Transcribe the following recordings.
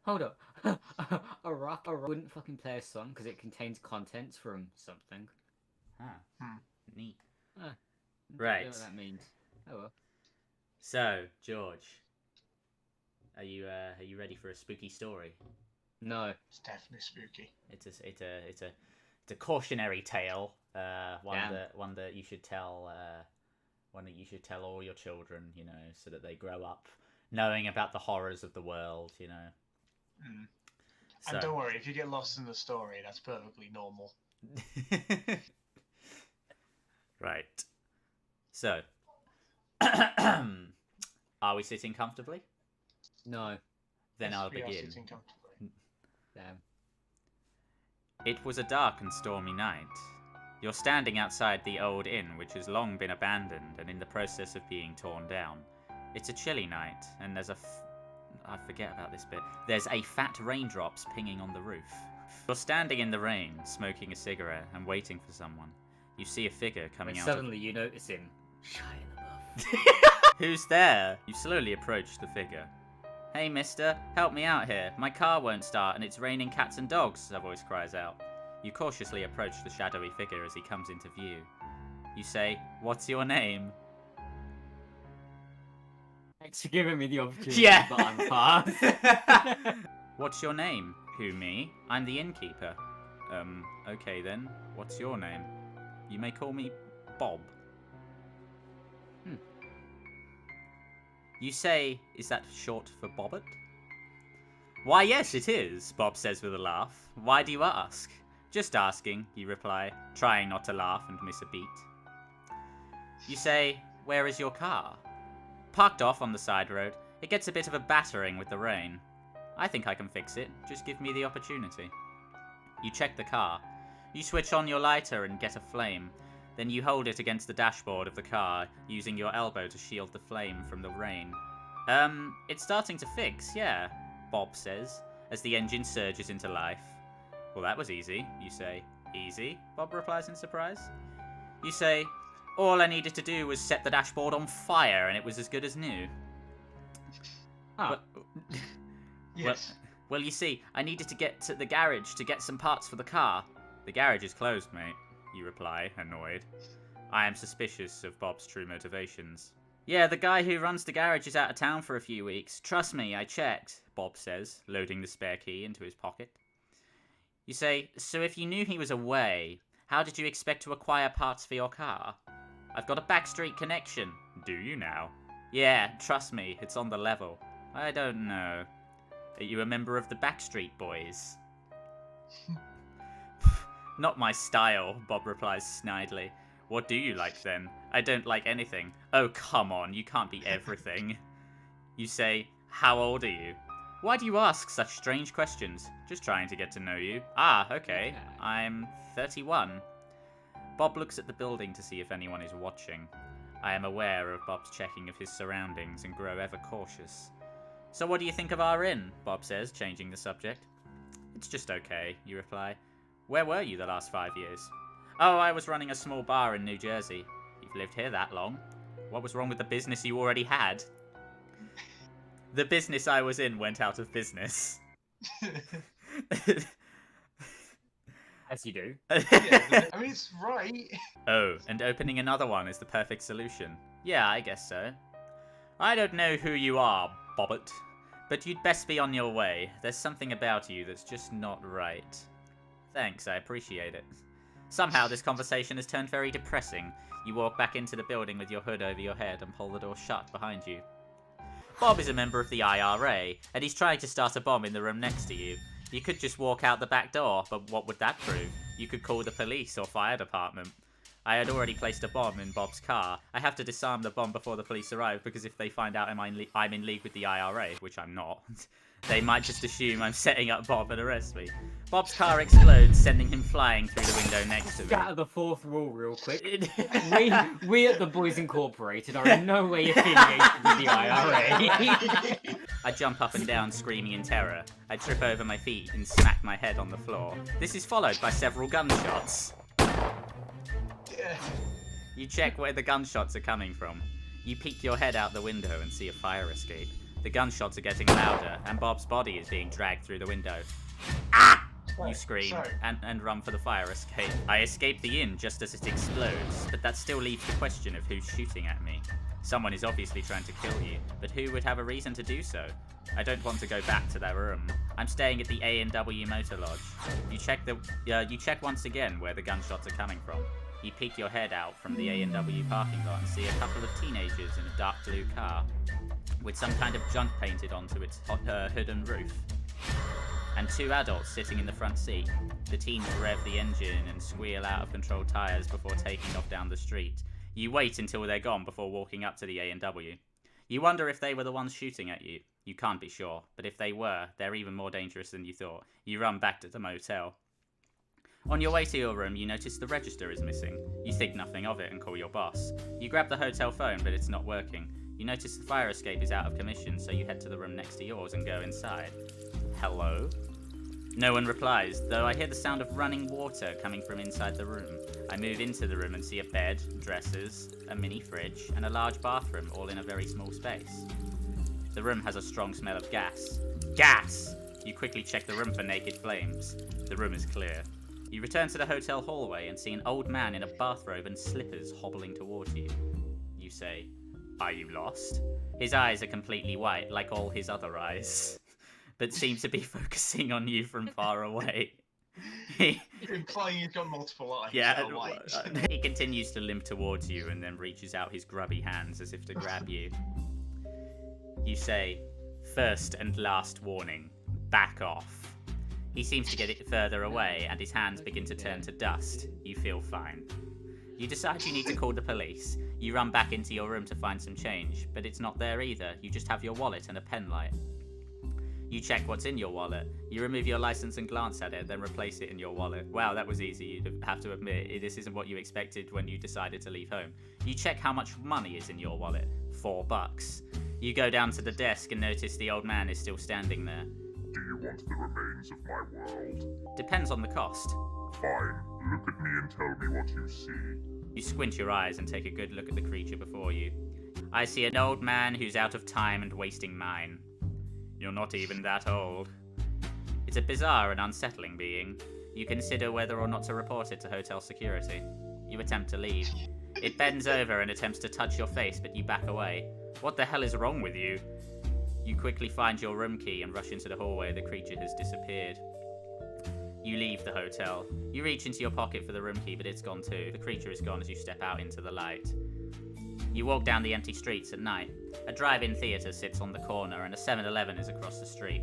Hold up. A rock wouldn't fucking play a song because it contains contents from something. Neat. I Right. don't know what that means. Oh well. So, George, are you ready for a spooky story? No. It's definitely spooky. It's a cautionary tale. One Damn. that you should tell. One that you should tell all your children. You know, so that they grow up knowing about the horrors of the world. You know. Mm. So... And don't worry, if you get lost in the story, that's perfectly normal. Right. So, are we sitting comfortably? No. Then Yes, I'll we are begin. sitting comfortably. Damn. It was a dark and stormy night. You're standing outside the old inn, which has long been abandoned and in the process of being torn down. It's a chilly night, and there's I forget about this bit. There's a fat raindrops pinging on the roof. You're standing in the rain, smoking a cigarette and waiting for someone. You see a figure coming out Suddenly you notice him. Shine above. Who's there? You slowly approach the figure. Hey mister, help me out here. My car won't start and it's raining cats and dogs, a voice cries out. You cautiously approach the shadowy figure as he comes into view. You say, what's your name? Thanks for giving me the opportunity, Yeah. but I'm fast. What's your name? Who, me? I'm the innkeeper. Okay then. What's your name? You may call me Bob. You say, is that short for Bobert? Why, yes, it is, Bob says with a laugh. Why do you ask? Just asking, you reply, trying not to laugh and miss a beat. You say, where is your car? Parked off on the side road. It gets a bit of a battering with the rain. I think I can fix it. Just give me the opportunity. You check the car. You switch on your lighter and get a flame. Then you hold it against the dashboard of the car, using your elbow to shield the flame from the rain. It's starting to fix, yeah, Bob says, as the engine surges into life. Well, that was easy, you say. Easy? Bob replies in surprise. You say, all I needed to do was set the dashboard on fire and it was as good as new. Oh. Yes. Well, you see, I needed to get to the garage to get some parts for the car. The garage is closed, mate, you reply, annoyed. I am suspicious of Bob's true motivations. Yeah, the guy who runs the garage is out of town for a few weeks. Trust me, I checked, Bob says, loading the spare key into his pocket. You say, so if you knew he was away, how did you expect to acquire parts for your car? I've got a backstreet connection. Do you now? Yeah, trust me, it's on the level. I don't know. Are you a member of the Backstreet Boys? Not my style, Bob replies snidely. What do you like then? I don't like anything. Oh, come on, you can't be everything. You say, how old are you? Why do you ask such strange questions? Just trying to get to know you. Ah, okay. I'm 31. Bob looks at the building to see if anyone is watching. I am aware of Bob's checking of his surroundings and grow ever cautious. So what do you think of our inn? Bob says, changing the subject. It's just okay, you reply. Where were you the last 5 years? Oh, I was running a small bar in New Jersey. You've lived here that long. What was wrong with the business you already had? The business I was in went out of business. As you do. Yeah, I mean, it's right. Oh, and opening another one is the perfect solution. Yeah, I guess so. I don't know who you are, Bobert, but you'd best be on your way. There's something about you that's just not right. Thanks, I appreciate it. Somehow this conversation has turned very depressing. You walk back into the building with your hood over your head and pull the door shut behind you. Bob is a member of the IRA, and he's trying to start a bomb in the room next to you. You could just walk out the back door, but what would that prove? You could call the police or fire department. I had already placed a bomb in Bob's car. I have to disarm the bomb before the police arrive, because if they find out I'm in league with the IRA, which I'm not, they might just assume I'm setting up Bob and arrest me. Bob's car explodes, sending him flying through the window next to me. Scatter the fourth rule real quick. we at the Boys Incorporated are in no way affiliated with the IRA. I jump up and down, screaming in terror. I trip over my feet and smack my head on the floor. This is followed by several gunshots. Yeah. You check where the gunshots are coming from. You peek your head out the window and see a fire escape. The gunshots are getting louder, and Bob's body is being dragged through the window. Ah! You scream Sorry. and run for the fire escape. I escape the inn just as it explodes, but that still leaves the question of who's shooting at me. Someone is obviously trying to kill you, but who would have a reason to do so? I don't want to go back to that room. I'm staying at the A&W Motor Lodge. You check once again where the gunshots are coming from. You peek your head out from the A&W parking lot and see a couple of teenagers in a dark blue car with some kind of junk painted onto its hood and roof. And two adults sitting in the front seat. The teens rev the engine and squeal out of control tyres before taking off down the street. You wait until they're gone before walking up to the A&W. You wonder if they were the ones shooting at you. You can't be sure, but if they were, they're even more dangerous than you thought. You run back to the motel. On your way to your room, you notice the register is missing. You think nothing of it and call your boss. You grab the hotel phone, but it's not working. You notice the fire escape is out of commission, so you head to the room next to yours and go inside. Hello? No one replies, though I hear the sound of running water coming from inside the room. I move into the room and see a bed, dressers, a mini fridge, and a large bathroom, all in a very small space. The room has a strong smell of gas. Gas! You quickly check the room for naked flames. The room is clear. You return to the hotel hallway and see an old man in a bathrobe and slippers hobbling towards you. You say, "Are you lost?" His eyes are completely white, like all his other eyes, but seem to be focusing on you from far away. Implying he's got multiple eyes. Yeah, that are white. he continues to limp towards you and then reaches out his grubby hands as if to grab you. You say, "First and last warning, back off." He seems to get it further away and his hands begin to turn to dust. You feel fine. You decide you need to call the police. You run back into your room to find some change, but it's not there either. You just have your wallet and a pen light. You check what's in your wallet. You remove your license and glance at it, then replace it in your wallet. Wow, that was easy, you'd have to admit. This isn't what you expected when you decided to leave home. You check how much money is in your wallet. $4. You go down to the desk and notice the old man is still standing there. Do you want the remains of my world? Depends on the cost. Fine, look at me and tell me what you see. You squint your eyes and take a good look at the creature before you. I see an old man who's out of time and wasting mine. You're not even that old. It's a bizarre and unsettling being. You consider whether or not to report it to hotel security. You attempt to leave. It bends over and attempts to touch your face, but you back away. What the hell is wrong with you? You quickly find your room key and rush into the hallway. The creature has disappeared. You leave the hotel. You reach into your pocket for the room key, but it's gone too. The creature is gone as you step out into the light. You walk down the empty streets at night. A drive-in theatre sits on the corner and a 7-Eleven is across the street.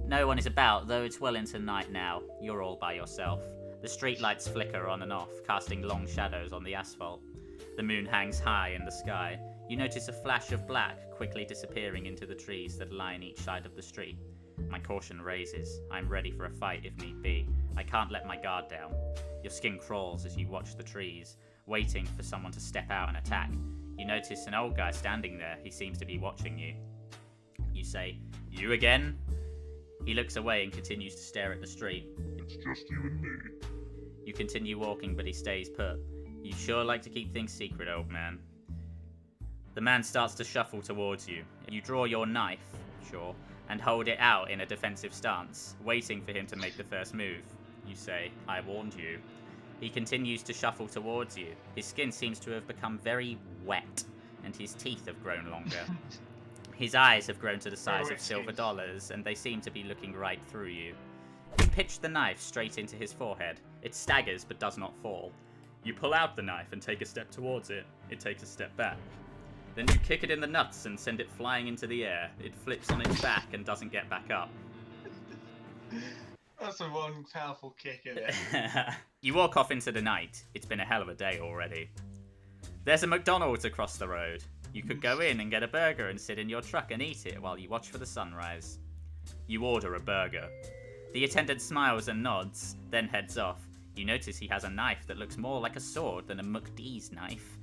No one is about, though it's well into night now. You're all by yourself. The street lights flicker on and off, casting long shadows on the asphalt. The moon hangs high in the sky. You notice a flash of black quickly disappearing into the trees that line each side of the street. My caution raises. I'm ready for a fight if need be. I can't let my guard down. Your skin crawls as you watch the trees, waiting for someone to step out and attack. You notice an old guy standing there. He seems to be watching you. You say, "You again?" He looks away and continues to stare at the street. It's just you and me. You continue walking, but he stays put. You sure like to keep things secret, old man. The man starts to shuffle towards you. You draw your knife, sure, and hold it out in a defensive stance, waiting for him to make the first move. You say, "I warned you." He continues to shuffle towards you. His skin seems to have become very wet, and his teeth have grown longer. His eyes have grown to the size of silver dollars, and they seem to be looking right through you. You pitch the knife straight into his forehead. It staggers but does not fall. You pull out the knife and take a step towards it. It takes a step back. Then you kick it in the nuts and send it flying into the air. It flips on its back and doesn't get back up. That's a one powerful kick in it. You walk off into the night. It's been a hell of a day already. There's a McDonald's across the road. You could go in and get a burger and sit in your truck and eat it while you watch for the sunrise. You order a burger. The attendant smiles and nods, then heads off. You notice he has a knife that looks more like a sword than a McD's knife.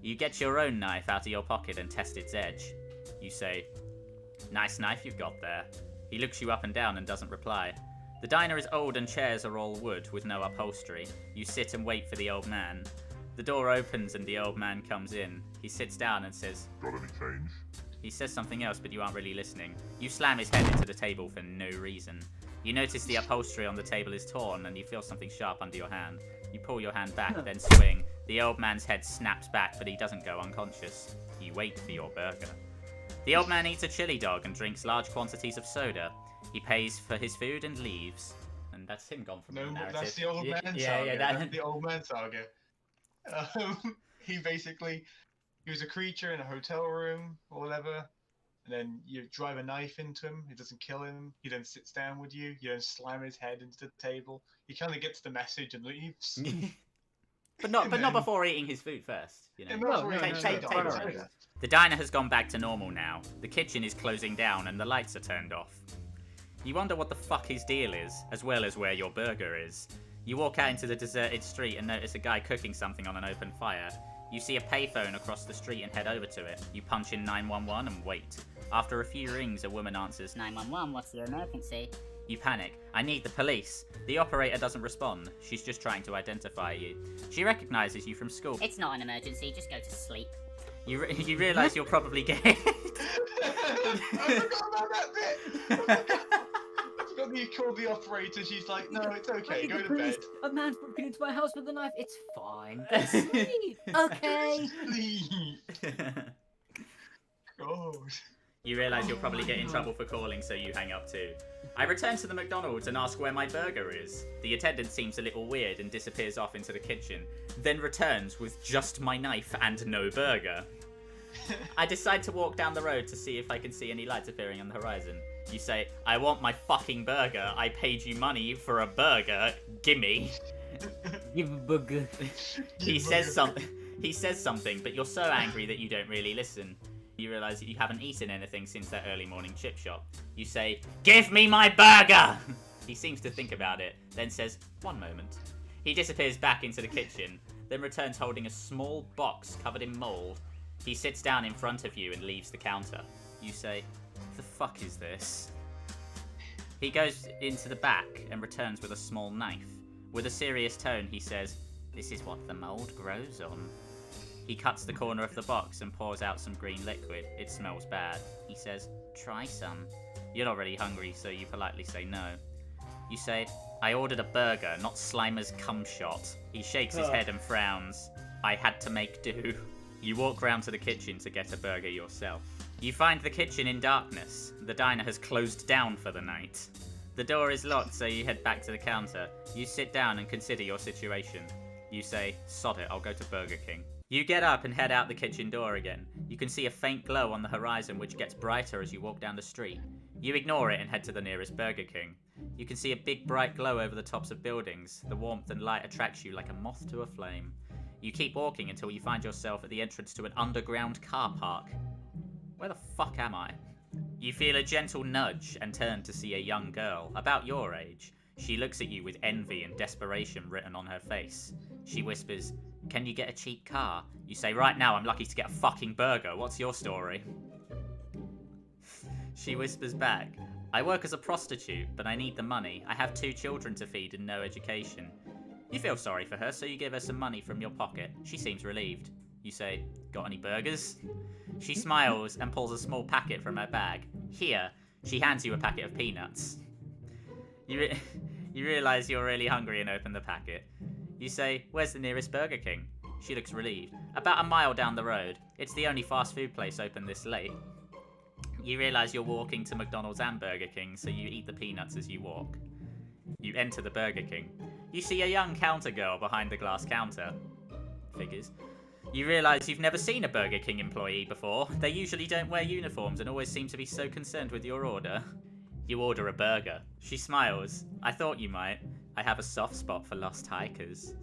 You get your own knife out of your pocket and test its edge. You say, "Nice knife you've got there." He looks you up and down and doesn't reply. The diner is old and chairs are all wood with no upholstery. You sit and wait for the old man. The door opens and the old man comes in. He sits down and says, Got any change? He says something else, but you aren't really listening. You slam his head into the table for no reason. You notice the upholstery on the table is torn, and you feel something sharp under your hand. You pull your hand back, then swing. The old man's head snaps back, but he doesn't go unconscious. You wait for your burger. The old man eats a chili dog and drinks large quantities of soda. He pays for his food and leaves. And that's him gone from the narrative. That's the old man saga. Yeah, That's the old man saga. He was a creature in a hotel room or whatever, and then you drive a knife into him. It doesn't kill him. He then sits down with you. You then slam his head into the table. He kind of gets the message and leaves. but not before eating his food first. You know. No, Take it. The diner has gone back to normal now. The kitchen is closing down and the lights are turned off. You wonder what the fuck his deal is, as well as where your burger is. You walk out into the deserted street and notice a guy cooking something on an open fire. You see a payphone across the street and head over to it. You punch in 911 and wait. After a few rings, a woman answers, 911, what's your emergency? You panic. I need the police. The operator doesn't respond. She's just trying to identify you. She recognizes you from school. It's not an emergency, just go to sleep. You realize you're probably gay. I forgot about that bit. I forgot that you called the operator. She's like, no, it's okay. Go to bed. A man's broken into my house with a knife. It's fine. Go sleep. Okay. Sleep. God. You realise you'll probably get in trouble for calling, so you hang up too. I return to the McDonald's and ask where my burger is. The attendant seems a little weird and disappears off into the kitchen, then returns with just my knife and no burger. I decide to walk down the road to see if I can see any lights appearing on the horizon. You say, I want my fucking burger. I paid you money for a burger. Gimme. Give a burger. He says something, but you're so angry that you don't really listen. You realise that you haven't eaten anything since that early morning chip shop. You say, give me my burger! He seems to think about it, then says, one moment. He disappears back into the kitchen, then returns holding a small box covered in mould. He sits down in front of you and leaves the counter. You say, the fuck is this? He goes into the back and returns with a small knife. With a serious tone, he says, this is what the mould grows on. He cuts the corner of the box and pours out some green liquid. It smells bad. He says, try some. You're not really hungry, so you politely say no. You say, I ordered a burger, not Slimer's cum shot. He shakes his head and frowns. I had to make do. You walk round to the kitchen to get a burger yourself. You find the kitchen in darkness. The diner has closed down for the night. The door is locked, so you head back to the counter. You sit down and consider your situation. You say, sod it, I'll go to Burger King. You get up and head out the kitchen door again. You can see a faint glow on the horizon which gets brighter as you walk down the street. You ignore it and head to the nearest Burger King. You can see a big bright glow over the tops of buildings. The warmth and light attracts you like a moth to a flame. You keep walking until you find yourself at the entrance to an underground car park. Where the fuck am I? You feel a gentle nudge and turn to see a young girl, about your age. She looks at you with envy and desperation written on her face. She whispers, can you get a cheap car? You say, right now I'm lucky to get a fucking burger. What's your story? She whispers back, I work as a prostitute, but I need the money. I have 2 children to feed and no education. You feel sorry for her, so you give her some money from your pocket. She seems relieved. You say, got any burgers? She smiles and pulls a small packet from her bag. Here, she hands you a packet of peanuts. You realise you're really hungry and open the packet. You say, where's the nearest Burger King? She looks relieved. About a mile down the road. It's the only fast food place open this late. You realise you're walking to McDonald's and Burger King, so you eat the peanuts as you walk. You enter the Burger King. You see a young counter girl behind the glass counter. Figures. You realise you've never seen a Burger King employee before. They usually don't wear uniforms and always seem to be so concerned with your order. You order a burger. She smiles. I thought you might. I have a soft spot for lost hikers.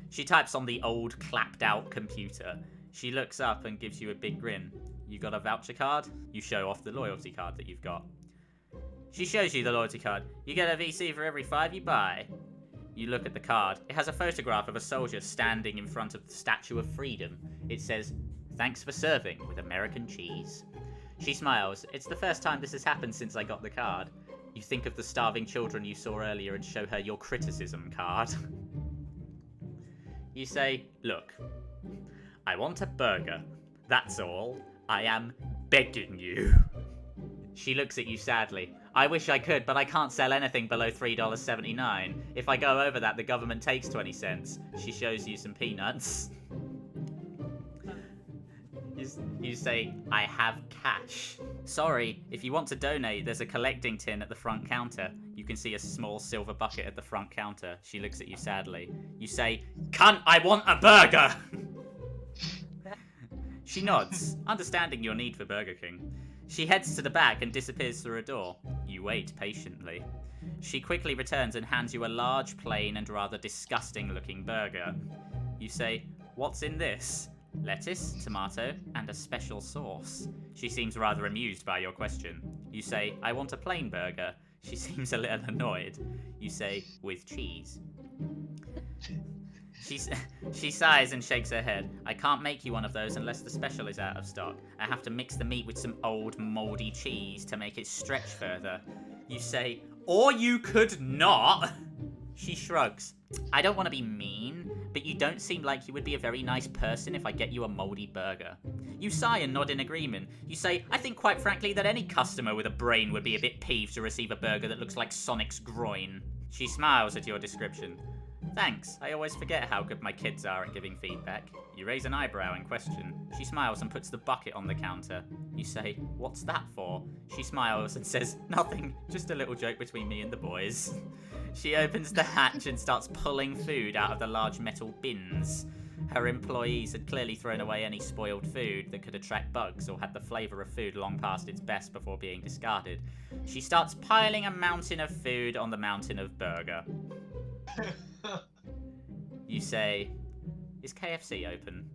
She types on the old clapped out computer. She looks up and gives you a big grin. You got a voucher card? You show off the loyalty card that you've got. She shows you the loyalty card. You get a VC for every 5 you buy. You look at the card. It has a photograph of a soldier standing in front of the Statue of Freedom. It says, thanks for serving with American cheese. She smiles. It's the first time this has happened since I got the card. You think of the starving children you saw earlier and show her your criticism card. You say, look, I want a burger. That's all. I am begging you. She looks at you sadly. I wish I could, but I can't sell anything below $3.79. If I go over that, the government takes 20 cents. She shows you some peanuts. You say, I have cash. Sorry, if you want to donate, there's a collecting tin at the front counter. You can see a small silver bucket at the front counter. She looks at you sadly. You say, cunt, I want a burger! She nods, understanding your need for Burger King. She heads to the back and disappears through a door. You wait patiently. She quickly returns and hands you a large, plain, and rather disgusting-looking burger. You say, what's in this? Lettuce, tomato, and a special sauce. She seems rather amused by your question. You say, I want a plain burger. She seems a little annoyed. You say, with cheese. She sighs and shakes her head. I can't make you one of those unless the special is out of stock. I have to mix the meat with some old moldy cheese to make it stretch further. You say, or you could not. She shrugs. I don't want to be mean, but you don't seem like you would be a very nice person if I get you a moldy burger. You sigh and nod in agreement. You say, I think quite frankly that any customer with a brain would be a bit peeved to receive a burger that looks like Sonic's groin. She smiles at your description. Thanks, I always forget how good my kids are at giving feedback. You raise an eyebrow in question. She smiles and puts the bucket on the counter. You say, what's that for? She smiles and says, nothing, just a little joke between me and the boys. She opens the hatch and starts pulling food out of the large metal bins. Her employees had clearly thrown away any spoiled food that could attract bugs or had the flavour of food long past its best before being discarded. She starts piling a mountain of food on the mountain of burger. You say, is KFC open?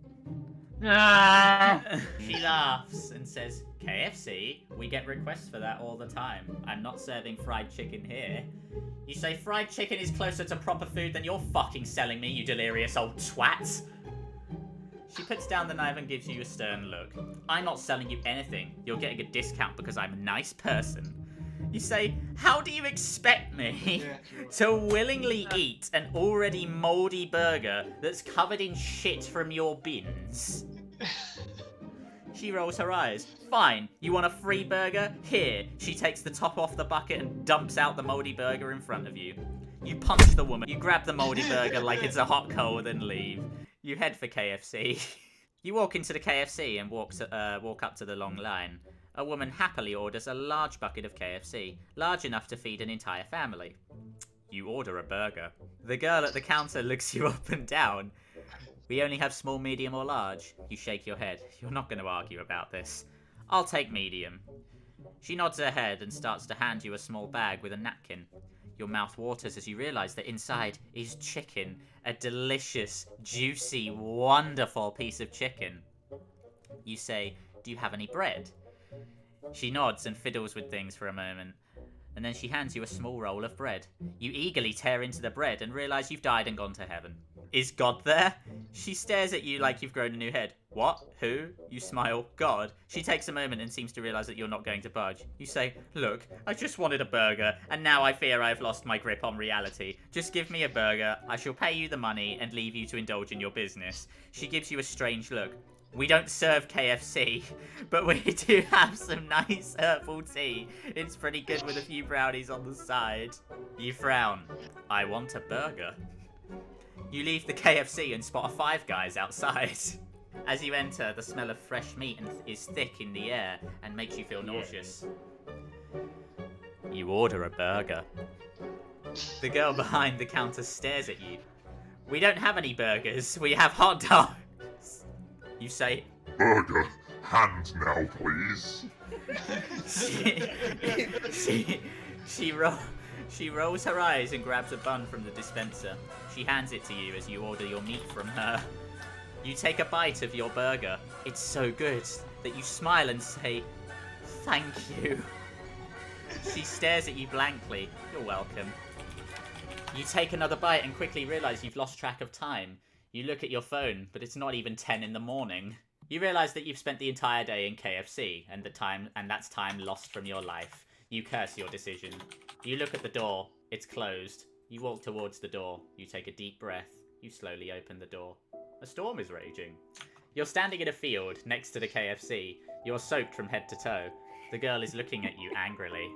She laughs and says, KFC? We get requests for that all the time. I'm not serving fried chicken here. You say fried chicken is closer to proper food than you're fucking selling me, you delirious old twat. She puts down the knife and gives you a stern look. I'm not selling you anything. You're getting a discount because I'm a nice person. You say, how do you expect me to willingly eat an already mouldy burger that's covered in shit from your bins? She rolls her eyes. Fine, you want a free burger? Here. She takes the top off the bucket and dumps out the mouldy burger in front of you. You punch the woman. You grab the mouldy burger like it's a hot coal, then leave. You head for KFC. You walk into the KFC and walk up to the long line. A woman happily orders a large bucket of KFC, large enough to feed an entire family. You order a burger. The girl at the counter looks you up and down. We only have small, medium, or large. You shake your head. You're not going to argue about this. I'll take medium. She nods her head and starts to hand you a small bag with a napkin. Your mouth waters as you realise that inside is chicken. A delicious, juicy, wonderful piece of chicken. You say, do you have any bread? She nods and fiddles with things for a moment, and then she hands you a small roll of bread. You eagerly tear into the bread and realise you've died and gone to heaven. Is God there? She stares at you like you've grown a new head. What? Who? You smile. God. She takes a moment and seems to realise that you're not going to budge. You say, look, I just wanted a burger, and now I fear I've lost my grip on reality. Just give me a burger, I shall pay you the money, and leave you to indulge in your business. She gives you a strange look. We don't serve KFC, but we do have some nice herbal tea. It's pretty good with a few brownies on the side. You frown. I want a burger. You leave the KFC and spot a Five Guys outside. As you enter, the smell of fresh meat is thick in the air and makes you feel nauseous. You order a burger. The girl behind the counter stares at you. We don't have any burgers, we have hot dogs. You say, Burger, hand now, please. She rolls her eyes and grabs a bun from the dispenser. She hands it to you as you order your meat from her. You take a bite of your burger. It's so good that you smile and say, thank you. She stares at you blankly. You're welcome. You take another bite and quickly realise you've lost track of time. You look at your phone, but it's not even 10 in the morning. You realise that you've spent the entire day in KFC, and that's time lost from your life. You curse your decision. You look at the door. It's closed. You walk towards the door. You take a deep breath. You slowly open the door. A storm is raging. You're standing in a field next to the KFC. You're soaked from head to toe. The girl is looking at you angrily.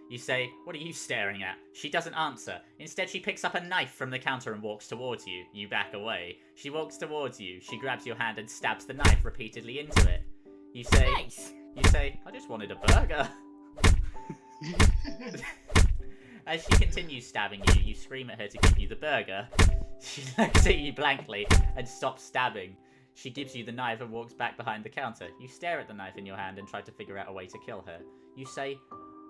You say, "What are you staring at?" She doesn't answer. Instead, she picks up a knife from the counter and walks towards you. You back away. She walks towards you. She grabs your hand and stabs the knife repeatedly into it. You say, Nice. "I just wanted a burger." As she continues stabbing you, you scream at her to give you the burger. She looks at you blankly and stops stabbing. She gives you the knife and walks back behind the counter. You stare at the knife in your hand and try to figure out a way to kill her. You say,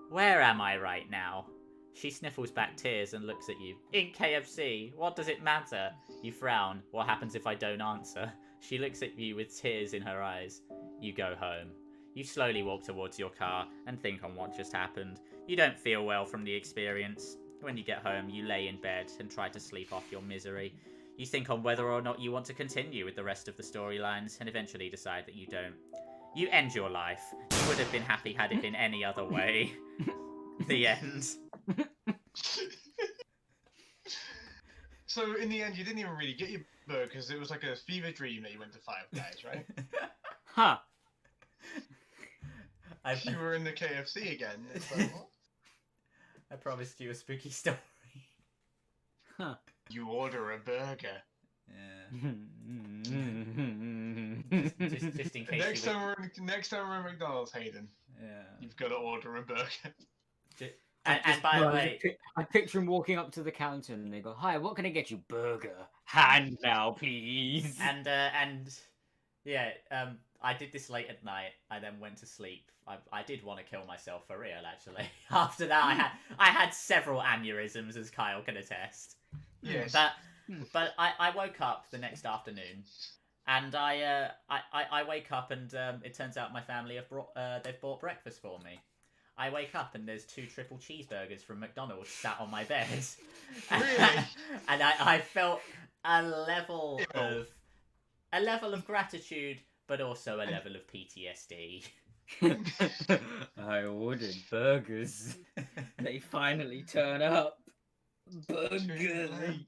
"Where am I right now?" She sniffles back tears and looks at you. "In KFC. What does it matter?" You frown. "What happens if I don't answer?" She looks at you with tears in her eyes. You go home. You slowly walk towards your car and think on what just happened. You don't feel well from the experience. When you get home, you lay in bed and try to sleep off your misery. You think on whether or not you want to continue with the rest of the storylines and eventually decide that you don't. You end your life. You would have been happy had it been any other way. The end. So in the end, you didn't even really get your burger because it was like a fever dream that you went to Five Guys, right? Huh. You were in the KFC again. It's like, what? I promised you a spooky story. Huh. You order a burger. Yeah. Just in case. Next time we're at McDonald's, Hayden, Yeah. you've got to order a burger. And by the No, way, I picture him walking up to the counter and they go, "Hi, what can I get you? Burger. Hand now, please." and yeah, I did this late at night. I then went to sleep. I did want to kill myself for real, actually. After that, I had several aneurysms, as Kyle can attest. Yes. But I woke up the next afternoon, and I wake up and it turns out my family they've bought breakfast for me. I wake up and there's 2 triple cheeseburgers from McDonald's sat on my bed. Really? And I felt a level of gratitude, but also a level of PTSD. I ordered burgers. They finally turn up. Burgers. Right.